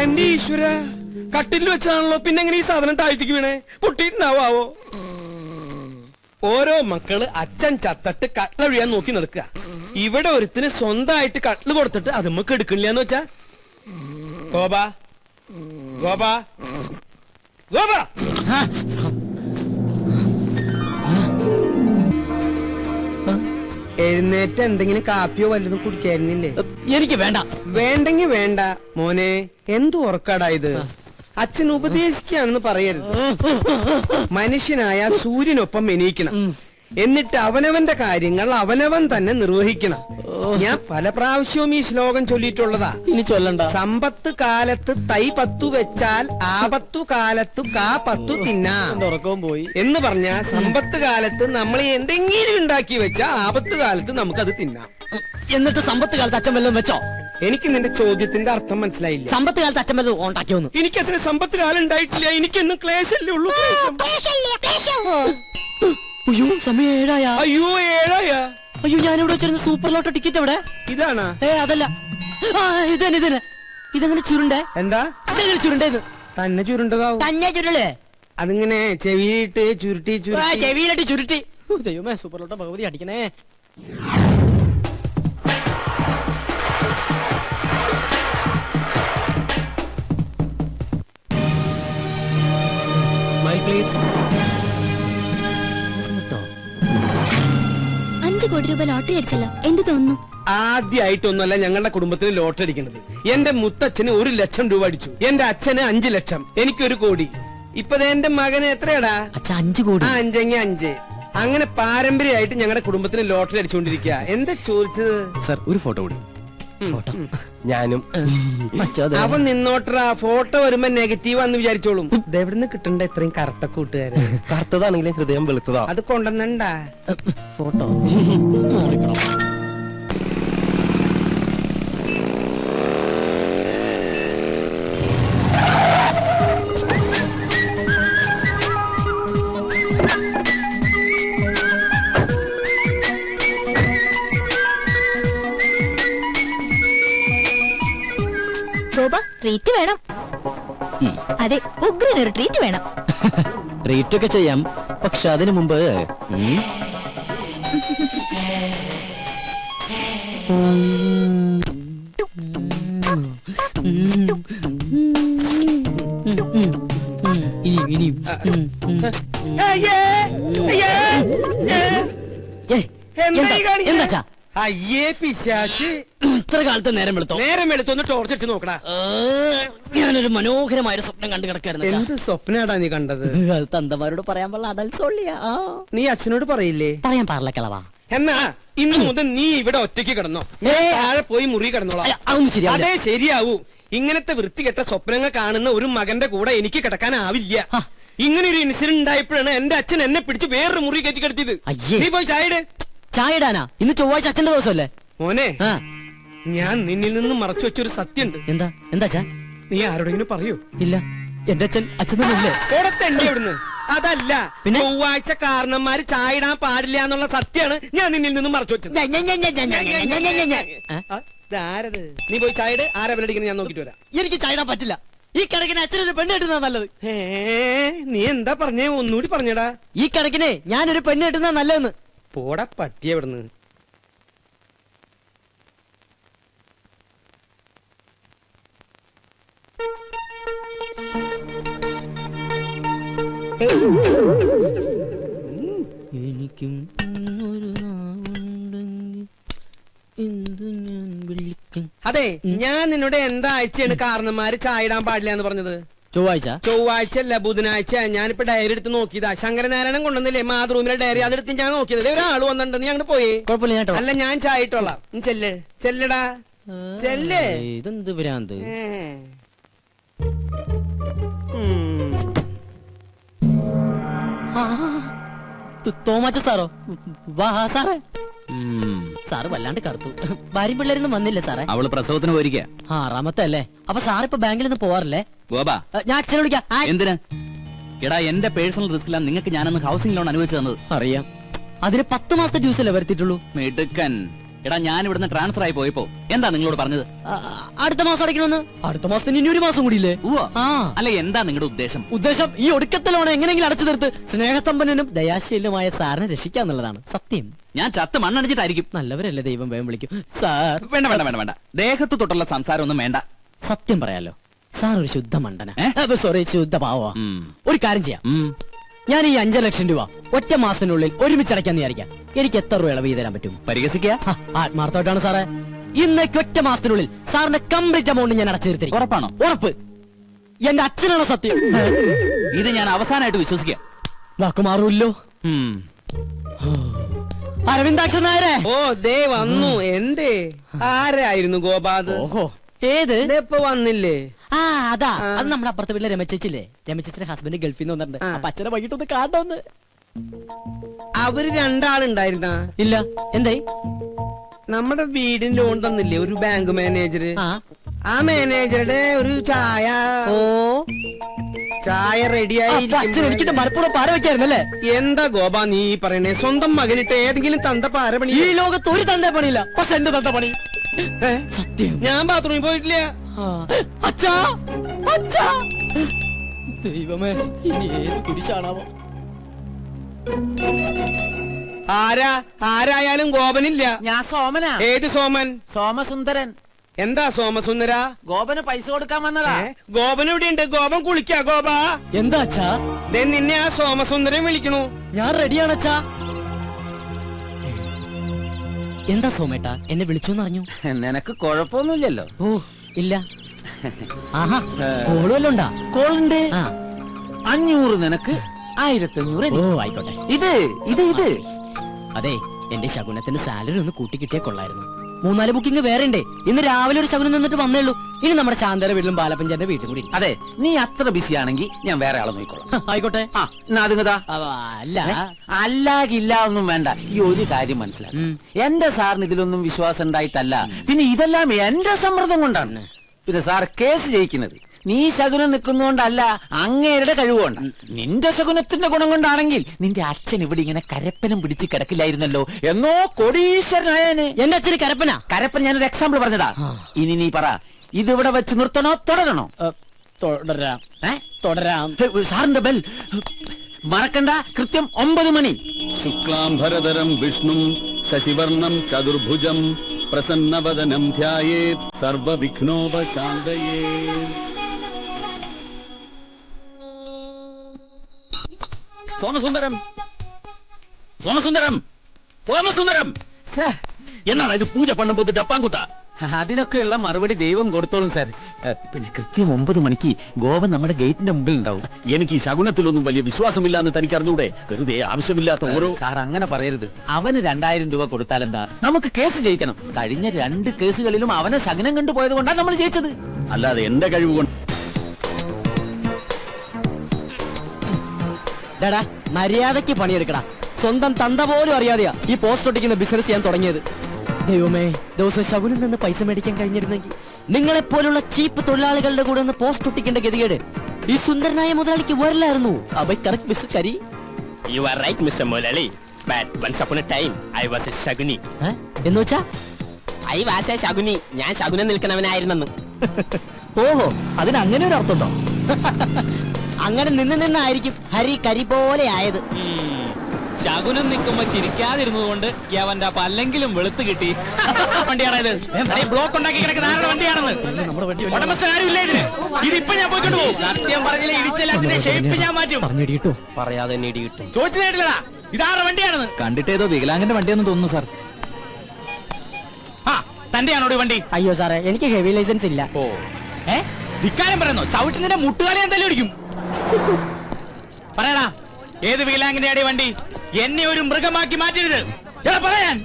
എന്റെ ഈശ്വര, കട്ടിൽ വെച്ചാണല്ലോ. പിന്നെ എങ്ങനെ ഈ സാധനം താഴ്ത്തിക്ക് വീണേ? പൊട്ടിയിട്ടുണ്ടാവോ? ഓരോ മക്കള് അച്ഛൻ ചത്തട്ട് കട്ടിലൊഴിയാൻ നോക്കി നടക്കുക. ഇവിടെ ഒരുത്തിന് സ്വന്തമായിട്ട് കട്ടില് കൊടുത്തിട്ട് അത് നമുക്ക് എടുക്കണില്ലാന്ന് വെച്ചാ. ഗോപാ, ഗോപാ, ഗോപാ, എഴുന്നേറ്റ് എന്തെങ്കിലും കാപ്പിയോ വല്ലതും കുടിക്കായിരുന്നില്ലേ? എനിക്ക് വേണ്ട. വേണ്ടെങ്കി വേണ്ട മോനെ. എന്തു ഉറക്കാടാ ഇത്? അച്ഛൻ ഉപദേശിക്കുകയാണെന്ന് പറയരുത്. മനുഷ്യനായ സൂര്യനൊപ്പം എണീക്കണം. എന്നിട്ട് അവനവന്റെ കാര്യങ്ങൾ അവനവൻ തന്നെ നിർവഹിക്കണം. ഞാൻ പല പ്രാവശ്യവും ഈ ശ്ലോകം ചൊല്ലിയിട്ടുള്ളതാ. ഇനി ചൊല്ലണ്ട. സമ്പത്ത് കാലത്ത് തൈ 10 വെച്ചാൽ ആപത്തു കാലത്തു കാ 10 തിന്നാം ഉറക്കവും പോയി എന്ന് പറഞ്ഞ സമ്പത്ത് കാലത്ത് നമ്മൾ എന്തെങ്കിലും ഉണ്ടാക്കി വെച്ചാ ആപത്ത് കാലത്ത് നമുക്കത് തിന്നാം. എന്നിട്ട് സമ്പത്ത് കാലത്ത് അച്ഛൻ വല്ലതും വെച്ചോ? എനിക്ക് നിന്റെ ചോദ്യത്തിന്റെ അർത്ഥം മനസ്സിലായില്ല. സമ്പത്ത് കാലത്ത് അച്ഛൻ വല്ലതും ഉണ്ടാക്കിയോന്ന്? എനിക്ക് അത്ര സമ്പത്ത് കാലം ഉണ്ടായിട്ടില്ല. എനിക്കെന്നും ക്ലേശല്ലേ ഉള്ളൂ. അയ്യോ, സമയം 7 ആയ. അയ്യോ, 7 ആയ. അയ്യോ, ഞാനിവിടെ വെച്ചിരുന്ന സൂപ്പർ ലോട്ടോ ടിക്കറ്റ് എവിടെ? ഇതാണാ? അതല്ല, ഇതന്നെ. ഇതെങ്ങനെ ചുരുണ്ടേ? എന്താ ഇതെങ്ങനെ ചുരുണ്ടേന്ന്? തന്നെ ചുരുണ്ടതാവും. തന്നെ ചുരുളേ? അതിങ്ങനെ ചെവിയിട്ട് ചുരുട്ടി ചെവിയിലിട്ട് ചുരുട്ടി. ദൈവമേ, സൂപ്പർ ലോട്ടോ ഭഗവതി അടിക്കണേ. Smile please. 5 കോടി രൂപ ലോട്ടറി അടിച്ചല്ലോ, എന്ത് തോന്നുന്നു? ആദ്യമായിട്ടൊന്നുമല്ല ഞങ്ങളുടെ കുടുംബത്തിന് ലോട്ടറി അടിക്കുന്നത്. എന്റെ മുത്തച്ഛന് 1 ലക്ഷം രൂപ അടിച്ചു. എന്റെ അച്ഛന് 5 ലക്ഷം, എനിക്ക് 1 കോടി. ഇപ്പൊ എന്റെ മകന് എത്രയാടാ? 5 കോടി. 5 അങ്ങനെ പാരമ്പര്യമായിട്ട് ഞങ്ങളുടെ കുടുംബത്തിന് ലോട്ടറി അടിച്ചുകൊണ്ടിരിക്കുക. എന്താ ചോദിച്ചത്? സർ, ഒരു ഫോട്ടോ കൂടി. ഞാനും. അവൻ നിന്നോട്ടറാ. ഫോട്ടോ വരുമ്പോ നെഗറ്റീവ് ആണെന്ന് വിചാരിച്ചോളും. ഇതെവിടുന്ന് കിട്ടണ്ട ഇത്രയും കറുത്ത കൂട്ടുകാരെ? കറുത്തതാണെങ്കിലും ഹൃദയം വെളുത്തതാ. അത് കൊണ്ടുവന്നണ്ടാ ഫോട്ടോ? ഗോപ, ട്രീറ്റ് വേണം. അതെ, ഉഗ്രനൊരു ട്രീറ്റ് വേണം. ട്രീറ്റ് ഒക്കെ ചെയ്യാം, പക്ഷെ അതിനു മുമ്പ് എന്താ? അയ്യേ പിശാശ്, ഇത്ര കാലത്ത് നേരം വെളുത്തൊന്ന് ടോർച്ചടിച്ച് നോക്കടാ. ഞാനൊരു മനോഹരമായ സ്വപ്നം കണ്ടു കിടക്കായിരുന്നു. എന്ത് സ്വപ്നാടാ നീ കണ്ടത്? അത് തന്തമാരോട് പറയാൻ പാടില്ല, അടൽസോളിയാ. നീ അച്ഛനോട് പറയില്ലേ? പറയാൻ പാടില്ല കിളവാ. എന്നാ ഇന്ന് മുതൽ നീ ഇവിടെ ഒറ്റയ്ക്ക് കിടന്നോ. താഴെ പോയി മുറി കിടന്നോളാം. അതൊന്നും ശരിയാ. അതേ ശരിയാവൂ. ഇങ്ങനത്തെ വൃത്തികെട്ട സ്വപ്നങ്ങൾ കാണുന്ന ഒരു മകന്റെ കൂടെ എനിക്ക് കിടക്കാനാവില്ല. ഇങ്ങനെ ഒരു ഇൻസിഡന്റ് ഉണ്ടായപ്പോഴാണ് എന്റെ അച്ഛൻ എന്നെ പിടിച്ച് വേറൊരു മുറി കയറ്റി കിടത്തിയത്. നീ പോയി ചായ ഇടാനാ? ഇന്ന് ചൊവ്വാഴ്ച അച്ഛന്റെ ദിവസമല്ലേ? മോനെ, ഞാൻ നിന്നിൽ നിന്ന് മറച്ചു വെച്ചൊരു സത്യമുണ്ട്. എന്താ? നീ ആരോടെങ്കിലും പറയൂ? ഇല്ല, എന്റെ അച്ഛനൊന്നുമില്ലേ? ഓടത്തണ്ടി അവിടുന്ന്. അതല്ല, ചൊവ്വാഴ്ച കാരണന്മാര് ചായ ഇടാൻ പാടില്ല എന്നുള്ള സത്യമാണ് ഞാൻ നിന്നിൽ നിന്ന് മറച്ചു വെച്ചത്. ആരത്? നീ പോയി ചായ ഇട്. ആരാ ബലടിക്കുന്നത് ഞാൻ നോക്കിട്ട് വരാം. എനിക്ക് ചായ ഇടാൻ പറ്റില്ല. ഈ കണക്കിന് അച്ഛനൊരു പെണ്ണ് കെട്ടുന്നതാ നല്ലത്. നീ എന്താ പറഞ്ഞേ? ഒന്നുകൂടി പറഞ്ഞടാ. ഈ കണക്കിന് ഞാനൊരു പെണ്ണ് കെട്ടുന്നതാ നല്ലതെന്ന്. പോടാ പട്ടിയ ഇവിടുന്ന്. എനിക്കും അതെ, ഞാൻ നിന്നോട് എന്താ ആഴ്ചയാണ് കാരണന്മാര് ചായ ഇടാൻ പാടില്ല എന്ന് പറഞ്ഞത്? ചൊവ്വാഴ്ച അല്ല, ബുധനാഴ്ച. ഞാനിപ്പോ ഡയറി എടുത്ത് നോക്കിയതാ. ശങ്കരനാരായണൻ കൊണ്ടുവന്നില്ലേ മാതൃഭൂമിയിലെ ഡയറി? അതെടുത്ത് ഞാൻ നോക്കിയത്. ഒരാൾ വന്നിട്ടുണ്ട്. നീ അങ്ങോട്ട് പോയി. അല്ല, ഞാൻ ചായ ഇട്ടോളാം. ചെല്ലടാ, ചെല്ലേ. ഇതെന്ത് ഭ്രാന്ത്? തോമാച്ച സാറോ? വാ സാറേ. സാറ് വല്ലാണ്ട് കറുത്തു. ഭാര്യയും പിള്ളേരൊന്നും വന്നില്ലേ സാറേ? അവള് പ്രസവത്തിന് പോയിരിക്കുക. 6ാമത്തെ അല്ലേ? അപ്പൊ സാറിപ്പോ ബാങ്കിൽ നിന്ന് പോവാറില്ലേ? ഗോപാ, ഞാൻ അച്ഛനെ വിളിക്കാം. എന്തിനാ? എടാ, എന്റെ പേഴ്സണൽ റിസ്കിലാണ് നിങ്ങൾക്ക് ഞാനന്ന് ഹൗസിംഗ് ലോൺ അനുവദിച്ചു തന്നത്. അറിയാം. അതിന് 10 മാസത്തെ ഡ്യൂസ് അല്ലേ വരുത്തിയിട്ടുള്ളൂ. മിടുക്കൻ. എടാ ഞാൻ ഇവിടുന്ന് ട്രാൻസ്ഫർ ആയി പോയപ്പോ എന്താ നിങ്ങളോട് പറഞ്ഞത്? അടുത്ത മാസം അടയ്ക്കണമെന്ന്. അടുത്ത മാസത്തിന് ഇനി ഒരു മാസം കൂടിയില്ലേ? ആ അല്ല, എന്താ നിങ്ങളുടെ ഉദ്ദേശം? ഉദ്ദേശം ഈ ഒടുക്കത്തെ ലോൺ എങ്ങനെയെങ്കിലും അടച്ചു തീർത്ത് സ്നേഹസമ്പന്നനും ദയാശീലനുമായ സാറിനെ രക്ഷിക്കാന്നുള്ളതാണ്. സത്യം. ഞാൻ ചത്ത് മണ്ണടിച്ചിട്ടായിരിക്കും. നല്ലവരല്ലേ, ദൈവം വേഗം വിളിക്കും. സാർ വേണ്ട വേണ്ട വേണ്ട വേണ്ട, ദേഹത്ത് തൊട്ടുള്ള സംസാരം ഒന്നും വേണ്ട. സത്യം പറയാലോ, സാർ ഒരു ശുദ്ധ മണ്ടന. സോറി, ശുദ്ധ പാവ. ഒരു കാര്യം ചെയ്യാം, ഞാൻ ഈ 5 ലക്ഷം രൂപ ഒറ്റ മാസത്തിനുള്ളിൽ ഒരുമിച്ച് അടയ്ക്കാന്ന് വിചാരിക്കാം. എനിക്ക് എത്ര രൂപ ഇളവ് തരാൻ പറ്റും? പരിഹസിക്കുക? ആത്മാർത്ഥമായിട്ടാണ് സാറേ. ഇന്നേക്ക് ഒറ്റ മാസത്തിനുള്ളിൽ സാറിന്റെ കംപ്ലീറ്റ് എമൗണ്ട് ഞാൻ അടച്ചു തീർത്തിരിക്കും. ഉറപ്പാണോ? ഉറപ്പ്. എന്റെ അച്ഛനാണ് സത്യം. ഇത് ഞാൻ അവസാനമായിട്ട് വിശ്വസിക്കാം. വാക്കുമാറൂല്ലോ. അരവിന്ദാക്ഷൻ നായരെ. ഓ ദേ വന്നു. എന്തേ ആരായിരുന്നു ഗോപാത്? ഓഹോ, ഏത് ഇപ്പൊ വന്നില്ലേ? ആ അതാ, അത് നമ്മുടെ അപ്പുറത്തെ വീട്ടിലെ രമചേച്ചില്ലേ? രമചേച്ചിയുടെ ഹസ്ബൻഡ് ഗൾഫിൽ നിന്ന് വന്നിട്ടുണ്ട്. അപ്പൊ അച്ഛനെ വൈകിട്ടൊന്ന് കാണണമെന്ന്. അവര് രണ്ടാളുണ്ടായിരുന്ന? ഇല്ല. എന്തായി? നമ്മുടെ വീടിന് ലോൺ തന്നില്ലേ ഒരു ബാങ്ക് മാനേജർ? ആ മാനേജറുടെ ഒരു ചായ റെഡിയായി. അച്ഛൻ എനിക്കിട്ട് മലപ്പുറം പാര വെക്കായിരുന്നല്ലേ? എന്താ ഗോപാ നീ പറയണേ? സ്വന്തം മകനിട്ട് ഏതെങ്കിലും തന്ത പാര പണി? ഈ ലോകത്ത് ഒരു തന്ത പണിയില്ല, പക്ഷെ എന്റെ തന്ത പണി സത്യം. ഞാൻ ബാത്റൂമിൽ പോയിട്ടില്ല. അച്ഛാ, അച്ഛാ, ദൈവമേ, ഇനി ഏത് കുരിശാണാവോ? ആരായാലും ഗോപനില്ല. ഞാൻ സോമനാ. ഏത് സോമൻ? സോമസുന്ദരൻ. എന്താ സോമസുന്ദര? ഗോപന് പൈസ കൊടുക്കാൻ വന്നതാ. ഗോപൻ ഇവിടെയുണ്ട്. ഗോപൻ കുളിക്കാ. ഗോപാ എന്താ അച്ഛാ? നിന്നെ ആ സോമസുന്ദരൻ വിളിക്കണു. ഞാൻ റെഡിയാണ് അച്ഛാ. എന്താ സോമേട്ടാ, എന്നെ വിളിച്ചു അറിഞ്ഞു? നിനക്ക് കുഴപ്പമൊന്നുമില്ലല്ലോ? ഓ ഇല്ല. ആഹാ, കോളുവല്ലോണ്ടാ? കോളുണ്ട്. 500 നിനക്ക്, 1500. ഓ ആയിക്കോട്ടെ. ഇത് അതെ, എന്റെ ശകുനത്തിന് സാലറി ഒന്ന് കൂട്ടി കിട്ടിയാ കൊള്ളായിരുന്നു. 3-4 ബുക്കിംഗ് വേറെ ഉണ്ട്. ഇന്ന് രാവിലെ ഒരു ശകുനം നിന്നിട്ട് വന്നേള്ളൂ. ഇനി നമ്മുടെ ശാന്തര വീട്ടിലും ബാലപ്പഞ്ചാന്റെ വീട്ടിലും കൂടി. അതെ, നീ അത്ര ബിസി ആണെങ്കിൽ ഞാൻ വേറെ ആളെ നോക്കിക്കോളാം. ആയിക്കോട്ടെ. അല്ല അല്ലാകില്ല ഒന്നും വേണ്ട. ഈ ഒരു കാര്യം മനസ്സിലാക്കും, എന്റെ സാറിന് ഇതിലൊന്നും വിശ്വാസം ഉണ്ടായിട്ടല്ല, പിന്നെ ഇതെല്ലാം എന്റെ സമ്മർദ്ദം കൊണ്ടാണ്. പിന്നെ സാർ കേസ് ജയിക്കുന്നത് നീ ശകുനം നിൽക്കുന്നോണ്ടല്ല, അങ്ങേരുടെ കഴിവുകൊണ്ട്. നിന്റെ ശകുനത്തിന്റെ ഗുണം കൊണ്ടാണെങ്കിൽ നിന്റെ അച്ഛൻ ഇവിടെ ഇങ്ങനെ കരപ്പനം പിടിച്ച് കിടക്കില്ലായിരുന്നല്ലോ, എന്നോ കോടീശ്വരനായനെ. എന്റെ അച്ഛന് കരപ്പന? കരപ്പൻ ഞാനൊരു എക്സാമ്പിൾ പറഞ്ഞതാ. ഇനി നീ പറ, ഇതിവിടെ വെച്ച് നിർത്തണോ തുടരണോ? തുടരാം. സാറിന്റെ ബെൽ മറക്കണ്ട, കൃത്യം 9 മണി. ശുക്ലാംബരധരം വിഷ്ണും ശശിവർണം ചതുർഭുജം പ്രസന്നവദനം ധ്യായേത് സർവവിഘ്നോപശാന്തയേ. സോമസുന്ദരം, സോമസുന്ദരം, സോമസുന്ദരം, എന്നാണ് ഇത്? പൂജ പണ്ണുമ്പോ ഡപ്പാങ്കുത്താ? അതിനൊക്കെയുള്ള മറുപടി ദൈവം കൊടുത്തോളും സാർ. പിന്നെ കൃത്യം 9 മണിക്ക് ഗോപൻ നമ്മുടെ ഗേറ്റിന്റെ മുമ്പിൽ ഉണ്ടാവും. എനിക്ക് ഈ ശകുനത്തിലൊന്നും വലിയ വിശ്വാസമില്ലാന്ന് തനിക്ക് അറിഞ്ഞൂടെ? വെറുതെ ആവശ്യമില്ലാത്ത ഓരോ... സാർ അങ്ങനെ പറയരുത്. അവന് 2000 രൂപ കൊടുത്താലെന്താ? നമുക്ക് കേസ് ജയിക്കണം. കഴിഞ്ഞ 2 കേസുകളിലും അവനെ ശകുനം കണ്ടുപോയത് കൊണ്ടാണ് നമ്മൾ ജയിച്ചത്, അല്ലാതെ എന്റെ കഴിവ് കൊണ്ട്. മര്യാദക്ക് പണിയെടുക്കടാ. സ്വന്തം തന്ത പോലും അറിയാതെയാ ഈ പോസ്റ്റ് ഒട്ടിക്കുന്ന ബിസിനസ് ചെയ്യാൻ തുടങ്ങിയത്. ദൈവമേ, ദിവസം ശകുനിൽ നിന്ന് പൈസ മേടിക്കാൻ കഴിഞ്ഞിരുന്നെങ്കിൽ നിങ്ങളെപ്പോലുള്ള ചീപ്പ് തൊഴിലാളികളുടെ കൂടെ നിന്ന് പോസ്റ്റ് ഒട്ടിക്കേണ്ട ഗതികേട് ഈ സുന്ദരനായ മുതലാളിക്ക് വരില്ലായിരുന്നു. എന്നുവെച്ചാ ശകുനി, ഞാൻ ശകുനം നിൽക്കണവനായിരുന്നെന്ന്. ഓഹോ, അതിന് അങ്ങനെ ഒരു അർത്ഥമുണ്ടോ? അങ്ങനെ നിന്നായിരിക്കും ഹരി കരി പോലെ ആയത്. ശകുനം നിൽക്കുമ്പോ ചിരിക്കാതിരുന്നത് കൊണ്ട് അവന്റെ പല്ലെങ്കിലും വെളുത്ത് കിട്ടി. വണ്ടിയാണത്, ബ്ലോക്ക് ഉണ്ടാക്കി കിടക്കുന്ന ആരുടെ വണ്ടിയാണെന്ന് ഉടമസ്ഥനാരുമില്ല ഇതിന്. ഇതിപ്പോ ഞാൻ പോയിക്കൊണ്ട് പോകും. സത്യം പറഞ്ഞില്ല, ഇടിച്ചെല്ലാത്തിന്റെ ഷേപ്പ് ഞാൻ മാറ്റും. പറഞ്ഞിടിട്ടോ? പറയാതെ തന്നെ ഇടി കിട്ടും. ചോദിച്ചതായിട്ടില്ലടാ, ഇതാരുടെ വണ്ടിയാണെന്ന്. കണ്ടിട്ട് ഏതോ വികലാംഗന്റെ വണ്ടിയാണെന്ന് തോന്നുന്നു സാർ. ആ, തന്റെയാണോ വണ്ടി? അയ്യോ സാറേ, എനിക്ക് ഹെവി ലൈസൻസ് ഇല്ല. ഓ, ധിക്കാരം പറയുന്നോ? ചവിട്ടുന്നതിന്റെ മുട്ടുകാലി എന്തായാലും ഇടിക്കും. പറയടാ, ഏത് വികലാംഗന്റെ വണ്ടി? എന്നെ ഒരു മൃഗമാക്കി മാറ്റരുത്. പറയാൻ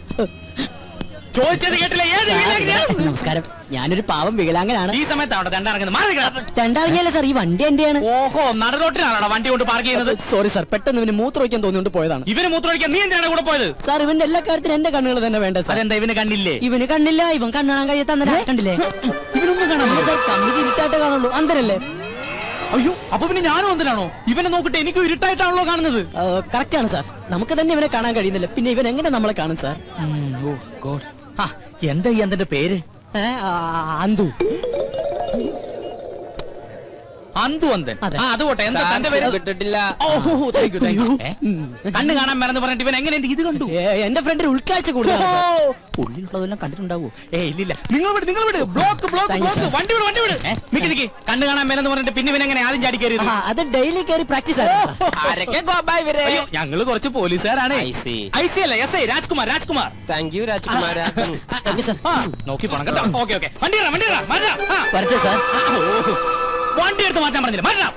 ചോദിച്ചത് കേട്ടില്ല. ഏത് വികലാംഗനാ? നമസ്കാരം, ഞാനൊരു പാവം വികലാംഗനാണ്. ഈ സമയത്താണ് രണ്ടിറങ്ങുന്നത്. രണ്ടിറങ്ങിയല്ലേ സാർ, ഈ വണ്ടി എന്റെയാണ്. ഓഹോ, നടുറോട്ടിലാണോ വണ്ടി കൊണ്ട് പാർക്ക് ചെയ്യുന്നത്? സോറി സാർ, പെട്ടെന്ന് ഇവന് മൂത്രമൊഴിക്കാൻ തോന്നിയോണ്ട് പോയതാണ്. ഇവന് മൂത്രമൊഴിക്കാൻ നീ എന്തിനാണ് കൂടെ പോയത്? സാർ, ഇവന്റെ എല്ലാ കാര്യത്തിലും എന്റെ കണ്ണുകൾ തന്നെ വേണ്ട സാർ. അതെന്താ ഇവന് കണ്ണില്ലേ? ഇവന് കണ്ണില്ല, ഇവൻ കണ്ണാൻ കഴിയാത്ത കണ്ടില്ലേ? ഇവനൊന്നും കാണാൻ സാർ, കണ്ണിന് ഇരുട്ടായിട്ടേ കാണുള്ളൂ. അന്തരല്ലേ? അയ്യോ, അപ്പൊ പിന്നെ ഞാനും എന്തിനാണോ? ഇവനെ നോക്കിട്ട് എനിക്കും ഇരുട്ടായിട്ടാണല്ലോ കാണുന്നത്. കറക്റ്റ് ആണ് സാർ, നമുക്ക് തന്നെ ഇവനെ കാണാൻ കഴിയുന്നില്ല, പിന്നെ ഇവൻ എങ്ങനെ നമ്മളെ കാണും സാർ? എന്താ ഈ അന്തന്റെ പേര്? അന്തു. അന്തു അന്തൻ. അതെ. അത് പോട്ടെ, എന്താ തന്റെ പേര്? കിട്ടിട്ടില്ല. കണ്ണ് കാണാൻ മേലെന്ന് പറഞ്ഞിട്ട് ഇവൻ എങ്ങനെ ഇത് കണ്ടു? എന്റെ ഫ്രണ്ടിന് ഉൾക്കാഴ്ച കൂടുതൽ. ഉള്ളിലുള്ളതെല്ലാം കണ്ടിട്ടുണ്ടാവോ? ഇല്ലില്ല. നിങ്ങൾ വിട്. Block Thank you, sir. വണ്ടി വിട്. നിക്ക്. കണ്ണ് കാണാൻ മേലെന്ന് പറഞ്ഞിട്ട് പിന്നെ ഇവൻ എങ്ങനെ ആദ്യം ചാടി കയറിയത്? അത് ഡെയിലി കയറി പ്രാക്ടീസ് ആയിരുന്നു. ആരൊക്കെ ഗോപാ ഇവരെ? അയ്യോ, ഞങ്ങള് കുറച്ച് പോലീസുകാരാണ്. ഐ സി അല്ല, S I Rajkumar. Thank you രാജ്കുമാര. Thank you, sir. നോക്കി പോണം കേട്ടോ. ഓക്കെ. വണ്ടി മാറ്റാ. വരട്ടെ സാർ. വണ്ടി എടുത്ത് മാറ്റാൻ പറഞ്ഞില്ല. മാറ്റാം.